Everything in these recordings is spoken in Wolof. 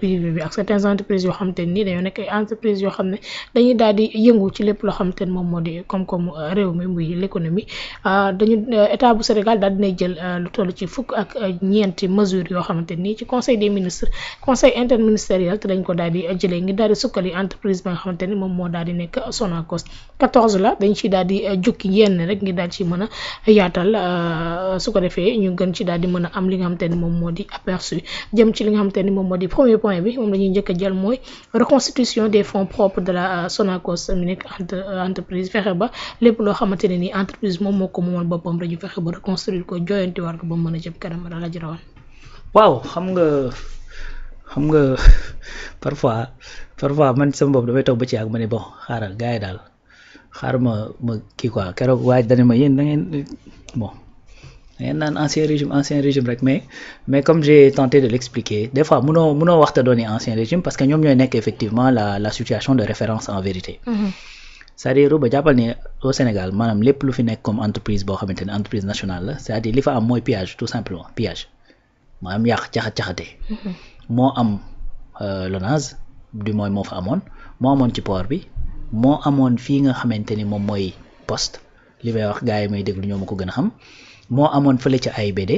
privé bi ak certaines entreprises yoo xamante ne nii dañoo nekk ay entreprises yoo xam ne dañuy daal di yëngu ci lépp loo xamante ne moom moo di koom-koomu réew mi muy l'économie dañu état bu Sénégal daal dinay jël lu toll ci fukk ak ñeenti mesures yoo xamante nii ci conseil des ministres conseil interministériel te dañ ko daal di jëlee ngir daal di sukkali entreprise ba nga xamante ni moom moo daal di nekk Sonacos 14 la dañ ci daal di jukki yenn rek ngir daal ci mën a yaatal su ko defee ñu gën ci daal di mën a am li nga xamante ni moom moo di aperçu jëm ci li nga xamante ni moom moo di premier point bi moom la ñuy njëkk a jël mooy reconstitution des fonds propres de la Sonacos mi nekk entreprise fexe ba lépp loo xamante ne ni entreprise moom moo ko moomal boppam rek ñu fexe ba reconstruire ko joyanti war ko ba mën a jëm kanam la jërawan waaw xam nga parfois man sama bopp damay toog ba ci ak ma ne bon xaaral gars yi daal xaar ma kii quoi keroog waaye dane ma yéen da ngeen bon da ngeen naan ancien régime rek mais comme j'ai tenté de l'expliquer des fois mënoo waxta dooni ancien régime parce que ñoom ñooy nekk effectivement la situation de référence en vérité c'est-à-dire ba jàppal ne au Sénégal maanaam lépp lu fi nekk comme entreprise boo xamante ne entreprise nationale la c'est-à-dire li fa am mooy pillage tout simplement pillage maanaam yàq caxat-caxate moo am LONASE du mooy moo fa amoon moo amoon ci port bi moo amoon fii nga xamante ni moom mooy poste li may wax gars yi may déglu ñoo ma ko gën a xam moo amoon fële ca AIBD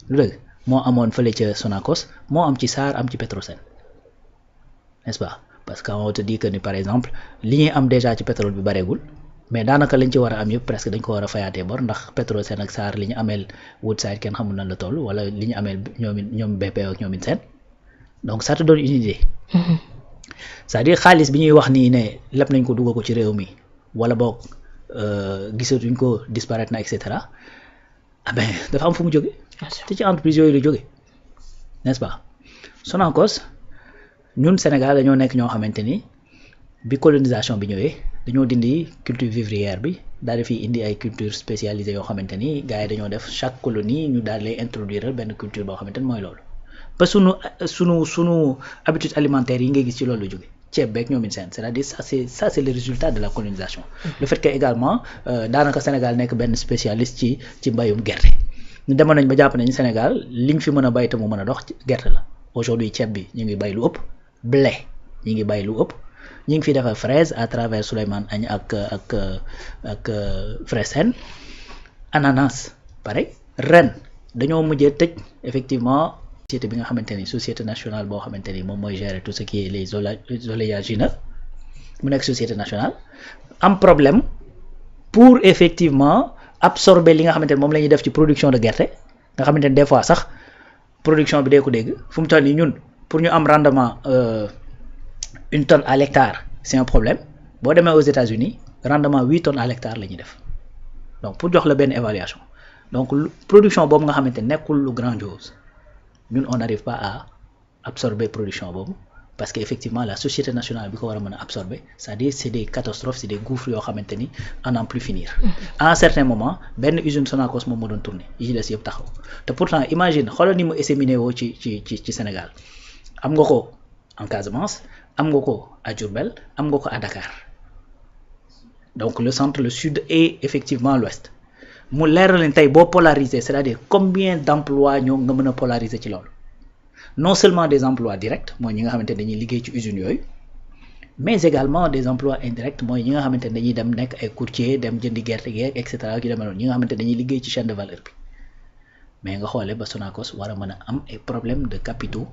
lu dëgg moo amoon fële ca Sonacos moo am ci SAR am ci Petrosen n'est-ce pas parce que on te dit que ni par exemple li ñuy am déjà ci pétrole bi bareegul mais daanaka lañ ci war a am yëpp presque dañ ko war a fayaatee bor ndax Petrosen ak SAR li ñu ameel Woodside kenn xamul nan la toll wala li ñu ameel ñoom BP ak ñoom seen donc ça te donne une idée c'est-à-dire xaalis bi ñuy wax nii ne lépp nañ ko dugal ko ci réew mi wala boog gisatuñ ko disparaître na et cetera ah ben dafa am fu mu jóge te ci entreprise yooyu la jóge n'est-ce pas Sonacos ñun Sénégal dañoo nekk ñoo xamante ni bi colonisation bi ñëwee dañoo dindi culture vivrière bi daal di fi indi ay culture spécialisée yoo xamante ni gars yi dañoo def chaque colonie ñu daal lay introduire benn culture boo xamante ni mooy loolu ba sunu habitude alimentaire yi ngay gis ci loolu la jóge ceeb beeg ñoom seen c'est-à-dire ça c'est le résultat de la colonisation le fait que également daanaka Sénégal nekk benn spécialiste ci mbayum gerte ñu demoon nañ ba jàpp nañ Sénégal liñ fi mën a bay te mu mën a dox gerte la aujourd'hui ceeb bi ñu ngi bay lu ëpp blé ñu ngi bay lu ëpp ñu ngi fi defar fraise à travers Souleymane Agne ak Fresen ananas pareil ren dañoo mujjee tëj effectivement société bi nga xamante ni société nationale boo xamante ni moom mooy gérer tout ce qui est les oléagineux mu nekk société nationale am problème pour effectivement absorber li nga xamante ni moom la ñuy def ci production de gerte nga xamante ni des fois sax production bi dee ko dégg fu mu toll nii ñun pour ñu am rendement une tonne à l'hectare c'est un problème boo demee aux États-Unis rendement 8 tonnes à l'hectare la ñuy def donc pour jox la benn évaluation donc production boobu nga xamante ni nekkul lu grandiose ñun on n'arrive pas à absorber production boobu parce que effectivement la société nationale bi ko war a mën a absorber c'est-à-dire c'est des catastrophes c'est des gouffres yoo xamante ni à n'en plus finir à un certain moment benn usine Sonacos moom moo doon tourner yi ci des yëpp taxaw te pourtant imagine xoolal ni mu disséminé woo ci Sénégal am nga ko en Casamance am nga ko à Diourbel am nga ko à Dakar donc le centre le sud et effectivement l'ouest mu leeral leen tey boo polariser c'est-à-dire combien d'emplois ñoo nga mën a polariser ci loolu non seulement des emplois directs mooy ñi nga xamante ne dañuy liggéey ci usines yooyu mais également des emplois indirects mooy ñi nga xamante ne dañuy dem nekk ay courtier dem jëndi gerte gi et cetera yu demee noonu ñi nga xamante ne dañuy liggéey ci chaîne de valeur bi mais nga xoolee ba Sonacos war a mën a am ay problèmes de capitaux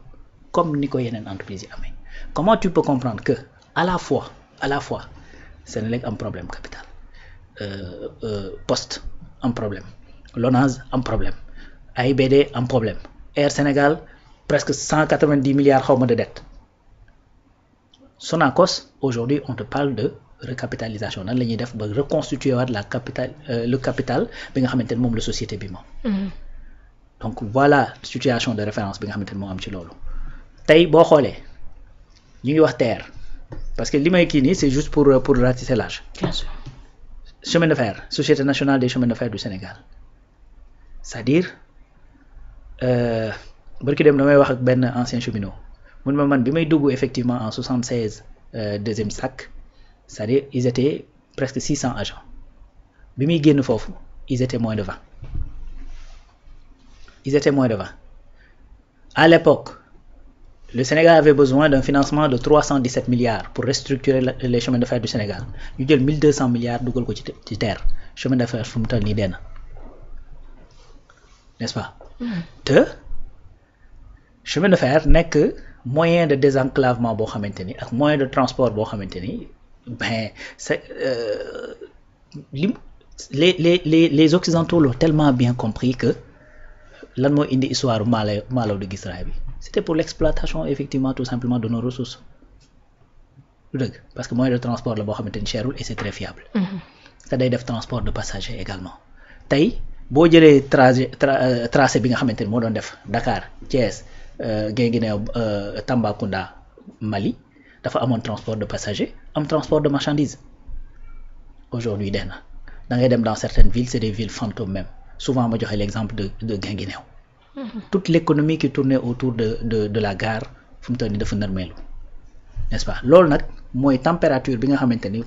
comme ni ko yeneen entreprises yi amee comment tu peux comprendre que à la fois Senelec am problème capital Poste am problème LONASE am problème AIBD am problème Air Sénégal presque 190 milliards xawma de dette Sonacos aujourd'hui on te parle de recapitalisation nan la ñuy def ba reconstituer waat le capital bi nga xamante ne moom la société bi moom donc voilà situation de référence bi nga xamante ne moo am ci loolu tey boo xoolee ñu ngi wax TER parce que li may kii nii c'est juste pour ratisser large. Bien sûr. Chemin de fer Société nationale des chemins de fer du Sénégal c'est-à-dire barki dem damay wax ak benn ancien cheminot mun ma man bi may dugg effectivement en 76 deuxième SAC c'est-à-dire ils étaient presque 600 agents bi muy génn foofu ils étaient moins de 20 à l'époque le Sénégal avait besoin d'un financement de 317 milliards pour restructurer les chemins de fer du Sénégal ñu jël 1200 milliards dugal ko ci terre chemin de fer fu mu toll nii dee na n'est-ce pas. te chemin de fer nekk moyen de désenclavement boo xamante ni ak moyen de transport boo xamante ni ben c'est les occidentaux l'ont tellement bien compris que lan moo indi histoire Malaw de Guisraël bi c'était pour l'exploitation effectivement tout simplement de nos ressources lu dëgg parce que moyen de transport la boo xamante ni cherul et c'est très fiable te day def transport de passagers également tey boo jëlee tracé bi nga xamante ni moo doon def Dakar Thiès Guinguinéo Tambacounda Mali dafa amoon transport de passagers am transport de marchandises aujourd'hui dee na da ngay dem dans certaines villes c'est des villes fantômes même souvent ma joxe l'exemple de Guinguinéo toute l'économie qui tournait autour de la gare fu mu toll nii dafa nërmeelu n'est-ce pas loolu nag mooy température bi nga xamante ni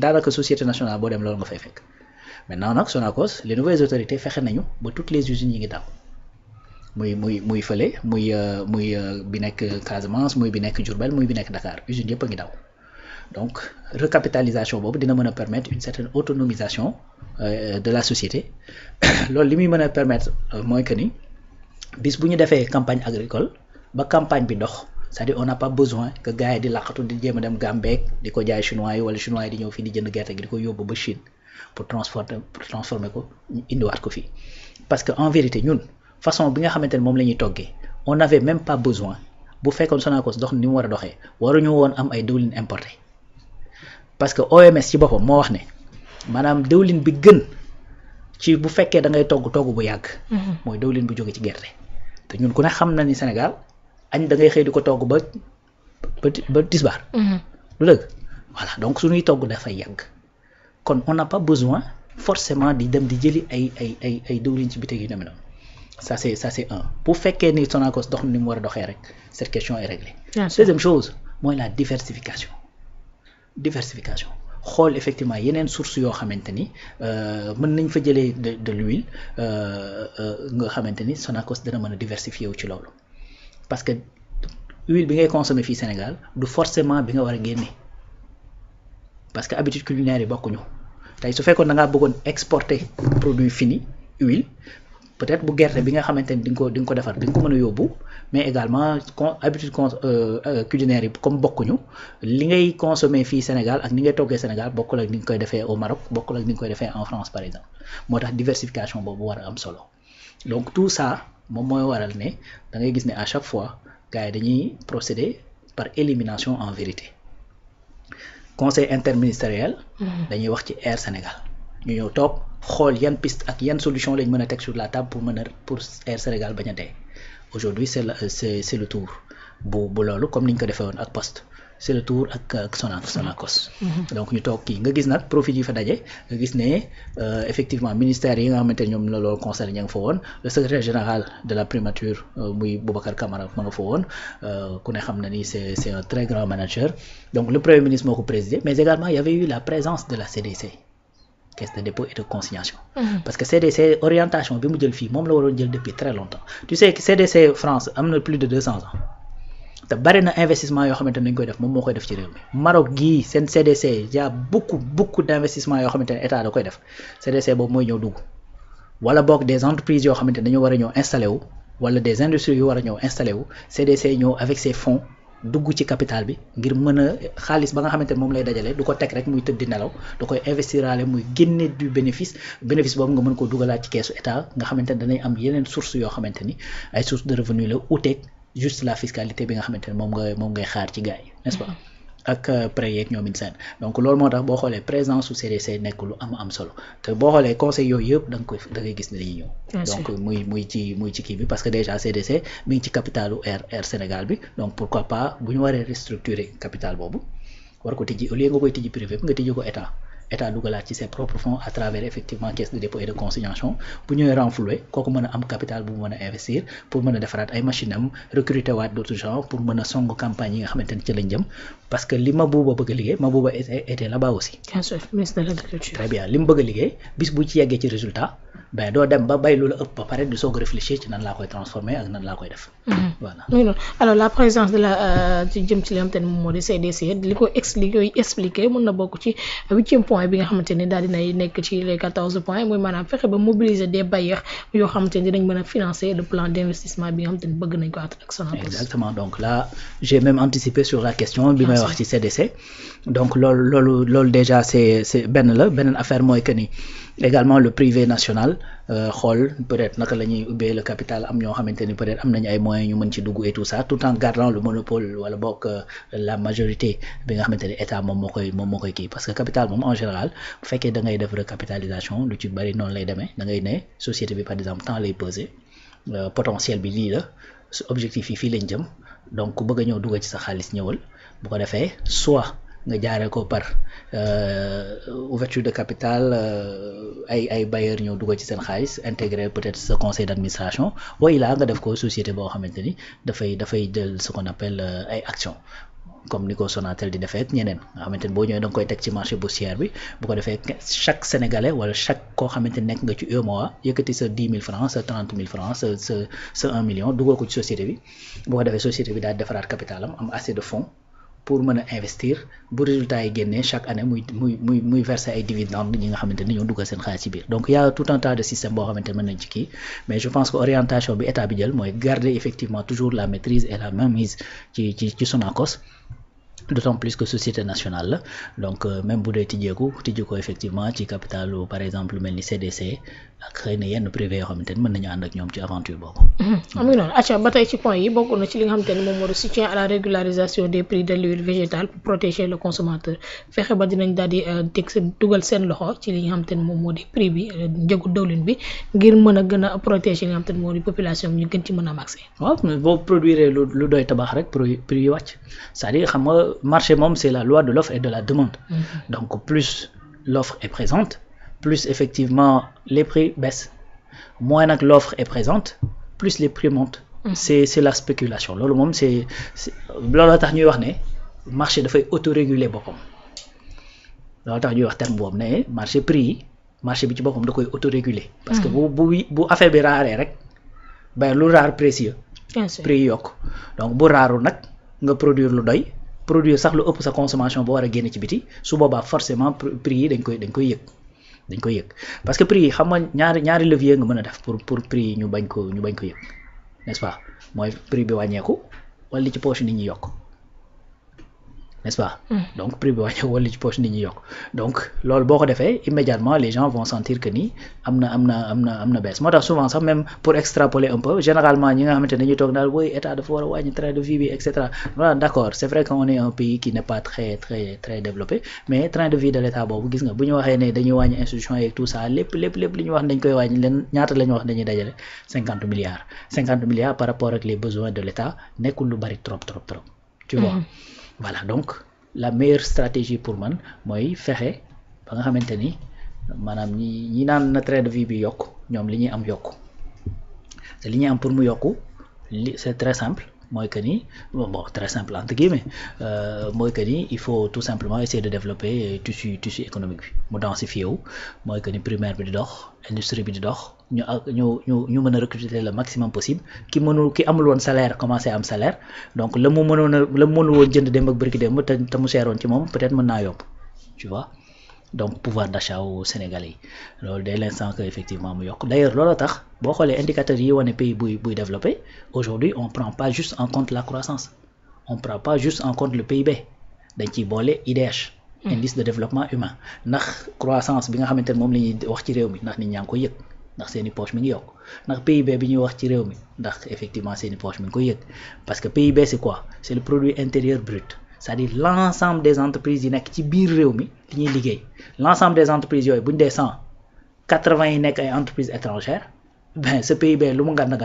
daanaka société nationale boo dem loolu nga fay fekk maintenant nag Sonacos les nouvelles autorités fexe nañu ba toutes les usines yi ngi daw muy fële muy bi nekk Casamance muy bi nekk Diourbel muy bi nekk Dakar usines yëpp a ngi daw donc recapitalisation boobu dina mën a permettre une certaine autonomisation de la société loolu li muy mën a permettre mooy que ni bis bu ñu defee campagne agricole ba campagne bi dox c'est-à-dire on n'a pas besoin que gars yi di laqatu di jéem a dem Gambie di ko jaay chinois yi wala chinois yi di ñëw fii di jënd gerte gi di ko yóbbu ba Chine pour transformer ko indiwaat ko fii parce que en vérité ñun façon bi nga xamante ne moom la ñuy toggee on n'avait même pas besoin bu fekkoon Sonacos dox ni mu war a doxee waruñu woon am ay diwlin importé parce que OMS ci boppam moo wax ne maanaam diwlin bi gën ci bu fekkee da ngay togg bu yàgg mooy diwlin bu jóge ci gerte te ñun ku ne xam na ni Sénégal añ da ngay xëy di ko togg ba tisbaar lu dëgg voilà donc suñuy togg dafay yàgg kon on n'a pas besoin forcément di dem di jëli ay diwlin ci bitig yu demee noonu ça c'est un bu fekkee ni Sonacos dox na ni mu war a doxee rek cette question est réglée deuxième chose mooy la diversification xool effectivement yeneen sources yoo xamante ni mën nañ fa jëlee de l'huile nga xamante ni Sonacos dana mën a diversifier wu ci loolu parce que huile bi ngay consommer fii Sénégal du forcément bi nga war a génne parce que habitude culinaire yi bokkuñu tey su fekkoon da ngaa bëggoon exporter produit fini huile peut-être bu gerte bi nga xamante ni di nga ko defar di nga ko mën a yóbbu mais également habitude culinaire yi comme bokkuñu li ngay consommer fii Sénégal ak ni ngay toggee Sénégal bokkul ak ni nga koy defee au Maroc bokkul ak ni nga koy defee en France par exemple moo tax diversification boobu war a am solo donc tout ça moom mooy waral ne da ngay gis ne à chaque fois gars yi dañuy procéder par élimination en vérité conseil interministériel dañuy wax ci Air Sénégal ñu ñëw toog xool yan piste ak yan solution lañ mën a teg sur la table pour Air Sénégal bañ a dee aujourd'hui c'est le tour bu loolu comme ni ñu ko defee woon ak Poste c'est le tour ak Sonacos donc ñu toog kii nga gis nag profit yi fa daje nga gis ne effectivement ministère yi nga xamante ne ñoom la loolu concerné ña nga fa woon le secrétaire général de la primature muy Boubacar Camara ma nga fa woon ku ne xam na ni c'est un très grand manager donc le premier ministre moo ko présidé mais également il y avait eu la présence de la CDC caisse de dépôt et de consignation parce que CDC orientation bi mu jël fii moom la waroon jël depuis très longtemps tu sais que CDC France am na plus de 200 ans te bari na investissement yoo xamante ne dañ koy def moom moo koy def ci réew mi Maroc gii seen CDC y a beaucoup d'investissement yoo xamante ne état da koy def CDC boobu mooy ñëw dugg wala boog des entreprises yoo xamante ne dañoo war a ñëw installé wu wala des industries yu war a ñëw installé wu CDC ñëw avec ses fonds dugg ci capital bi ngir mën a xaalis ba nga xamante ne moom lay dajale du ko teg rek muy tëdd di nelaw da koy investiraale muy génne du bénéfice boobu nga mën koo dugalaat ci keesu état nga xamante ne danañ am yeneen sources yoo xamante ni ay sources de revenus la uteeg juste la fiscalité bi nga xamante ne moom ngay xaar ci gars yi n'est-ce pas ak prêt yeeg ñoom seen donc loolu moo tax boo xoolee présence su CDC nekk lu am solo te boo xoolee conseil yooyu yëpp da ngay gis ne dañuy ñëw donc muy ci kii bi parce que déjà CDC mi ngi ci capitalu Air Sénégal bi donc pourquoi pas bu ñu waree restructurer capital boobu war ko tijji au lieu nga koy tijji privé bi nga tijji ko état dugalaat ci ses propres fonds à travers effectivement caisse de dépôt et de consignation bu ñëwee renflouer kooku mën a am capital bu mu mën a investir pour mën a defaraat ay machine am recruter waat d'autres gens pour mën a song campagne yi nga xamante ne ci lañ jëm parce que li Mabouba bëgg a liggéey Mabouba était là-bas aussi. bien sûr ministre de l'agriculture. très bien li mu bëgg a liggéey bis bu ci yeggee ci résultat ben doo dem ba bay lu la ëpp ba pare di soog a réfléchir ci nan laa koy transformer ak nan laa koy def. Voilà. oui non alors la présence de la ci jëm ci li nga xamante ne moom moo di CDC li ko expliquer mën na bokk ci 8e point bi nga xamante ne daal dinay nekk ci les 14 points mooy maanaam fexe ba mobiliser des bailleurs yoo xamante ne dinañ mën a financer le plan d'investissement bi nga xamante ne bëgg nañ ko ak Sonacos. Exactement, donc là j'ai même anticipé sur la question bi may wax ci CDC donc loolu déjà c'est benn affaire mooy que ni également le privé national xool peut-être naka la ñuy ubbee le capital am ñoo xamante ni peut-être am nañu ay moyens ñu mën ci dugg et tout ça tout en gardant le monopole wala bokk la majorité bi nga xamante ni état moom moo koy kii parce que capital moom en général bu fekkee da ngay def recapitalisation lu ci bari noonu lay demee da ngay ne société bi par exemple temps lay peser potentiel bi lii la su objectif yi fii lañ jëm donc ku bëgg a ñëw dugg ci sa xaalis ñëwal bu ko defee soit nga jaaree ko par ouverture de capital ay bailleurs ñëw dugg ci seen xaalis intégrer peut-être ce conseil d'administration waaye là nga def ko société boo xamante ni dafay jël ce qu'on appelle ay actions comme ni ko Sonatel di defee ak ñeneen nga xamante ni boo ñëwee da nga koy teg ci marché boursière bi bu ko defee chaque sénégalais wala chaque koo xamante ni nekk nga ci UEMOA yëkkati sa 10 000 francs sa 30 000 francs sa 1 million dugal ko ci société bi bu ko defee société bi daal di defaraat capitalam am assez de fonds pour mën a investir bu résultat yi génnee chaque année muy verser ay dividendes ñi nga xamante ni ñoo duggal seen xaalis ci biir donc il y a tout un tas de systèmes boo xamante ni mën nañ ci kii mais je pense que orientation bi état bi jël mooy garder effectivement toujours la maîtrise et la mainmise ci Sonacos d'autant plus que société nationale la donc même bu dee tijji ko effectivement ci capitalu par exemple lu mel ni CDC ak xëy na yenn privé yoo xamante ni mën nañu ànd ak ñoom ci aventure boobu. am ngi noonu acca ba tey ci point yi bokk na ci li nga xamante ni moom moo di soutien à la régularisation des prix de l'huile végétale pour protéger le consommateur fexe ba dinañ daal di dugal seen loxo ci li nga xamante ni moom moo di prix bi njëgu dawlin bi ngir mën a gën a protéger li nga xamante ni moo di population bi ñu gën ci mën a am accès. waaw boo produire lu doy tabax rek prix yi wàcc c'est-à-dire xam nga marché moom c'est la loi de l'offre et de la demande. Donc plus l'offre est présente plus effectivement les prix baissent moins nag l'offre est présente plus les prix montent. C'est la spéculation loolu moom c'est loolu tax ñuy wax ne marché dafay autoréguler boppam loolu tax ñuy wax terme boobu ne marché prix yi marché bi ci boppam da koy autoréguler parce que bu affaire bi raaree rek ba lu raar précieux prix yi yokk donc bu raarul nag nga produire lu doy produire sax lu ëpp sa consommation boo war a génne ci biti su boobaa forcément prix yi dañ koy yëg parce que prix yi xam nga ñaari levier nga mën a def pour prix yi ñu bañ ko yëg n'est-ce pas mooy prix bi wàññeeku wala li ci poche nit ñi yokk n'est-ce pas donc prix bi wàññeeku wala li ci poche nit ñi yokk donc loolu boo ko defee immédiatement les gens vont sentir que ni am na baisse moo tax souvent sax même pour extrapoler un peu généralement ñi nga xamante ne dañuy toog daal booy état dafa war a wàññi train de vie bi et cetera voilà d'accord c'est vrai qu'on est un pays qui n'est pas très développé mais train de vie de l'état boobu gis nga bu ñu waxee ne dañuy wàññi institution yeeg tout ça lépp li ñu wax dañ koy wàññi leen ñaata la ñu wax dañuy dajale 50 milliards par rapport ak les besoins de l'état nekkul lu bari trop tu vois voilà donc la meilleure stratégie pour man mooy fexe ba nga xamante ni maanaam ñi naan na train de vie bi yokk ñoom li ñuy am yokku te li ñuy am pour mu yokku c'est très simple mooy que ni bon très simple entre guillemets mooy que ni il faut tout simplement essayer de développer tissu économique bi mu densifié wu mooy que ni primaire bi di dox industrie bi di dox ñu mën a recruter le maximum possible ki amul woon salaire commencer am salaire donc la mu mënul woon jënd démb ak bërki démb te mu seeroon ci moom peut-être mën naa yomb tu vois donc pouvoir d'achat au Sénégalais yi loolu dès l'instant que effectivement mu yokk d'ailleurs loolu tax boo xoolee indicateurs yi wane pays buy développé aujourd'hui on prend pas juste en compte la croissance on prend pas juste en compte le PIB dañ ciy boole IDH indice de développement humain ndax croissance bi nga xamante ne moom la ñuy wax ci réew mi ndax nit ñaa ngi koy yëg ndax seeni poche mi ngi yokk ndax PIB bi ñuy wax ci réew mi ndax effectivement seeni poche mi ngi koy yëg parce que PIB c'est quoi c'est le produit intérieur brut c'est-à-dire l'ensemble des entreprises yi nekk ci biir réew mi li ñuy liggéey l'ensemble des entreprises yooyu bu ñu dee 180 yi nekk ay entreprises étrangères ben ce PIB lu mu ngand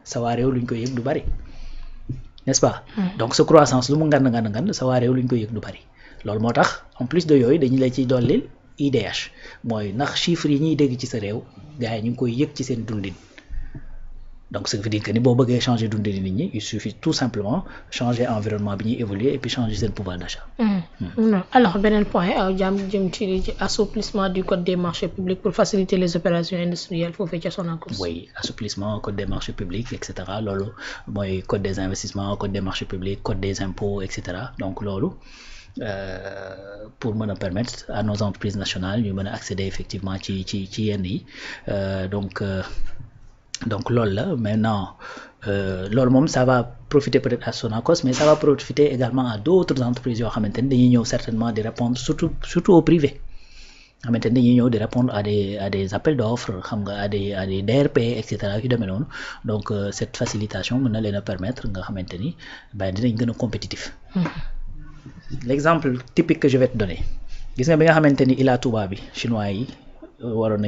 sa waa réew lu ñu koy yëg du bari n'est-ce pas donc sa croissance lu mu ngand sa waa réew lu ñu koy yëg du bari loolu moo tax en plus de yooyu dañu la ciy dollil IDH mooy ndax chiffres yi ñuy dégg ci sa réew gars yi ñu ngi koy yëg ci seen dundin donc ce qui veut dire que ni boo bëggee changer dundin nit ñi il suffit tout simplement changer environnement bi ñuy évoluer et puis changer seen pouvoir d'achat. Non. Alors beneen point jëm ci assouplissement du code des marchés publics pour faciliter les opérations industrielles foofee ca Sonacos. Oui, assouplissement code des marchés publics et cetera loolu mooy code des investissements code des marchés publics code des impôts et cetera donc loolu pour mën a permettre à nos entreprises nationales ñu mën a accéder effectivement ci yenn yi donc loolu la maintenant loolu moom ça va profiter peut-être à Sonacos mais ça va profiter également à d'autres entreprises yoo xamante ni dañuy ñëw certainement di répondre surtout au privé xamante ni dañuy ñëw di répondre à des appels d'offres xam nga à des DRP et cetera yu demee noonu donc cette facilitation mën na leen a permettre nga xamante ni dinañ gën a compétitif. L'exemple typique que je vais te donner gis nga bi nga xamante ni Ila Touba bi chinois yi waroon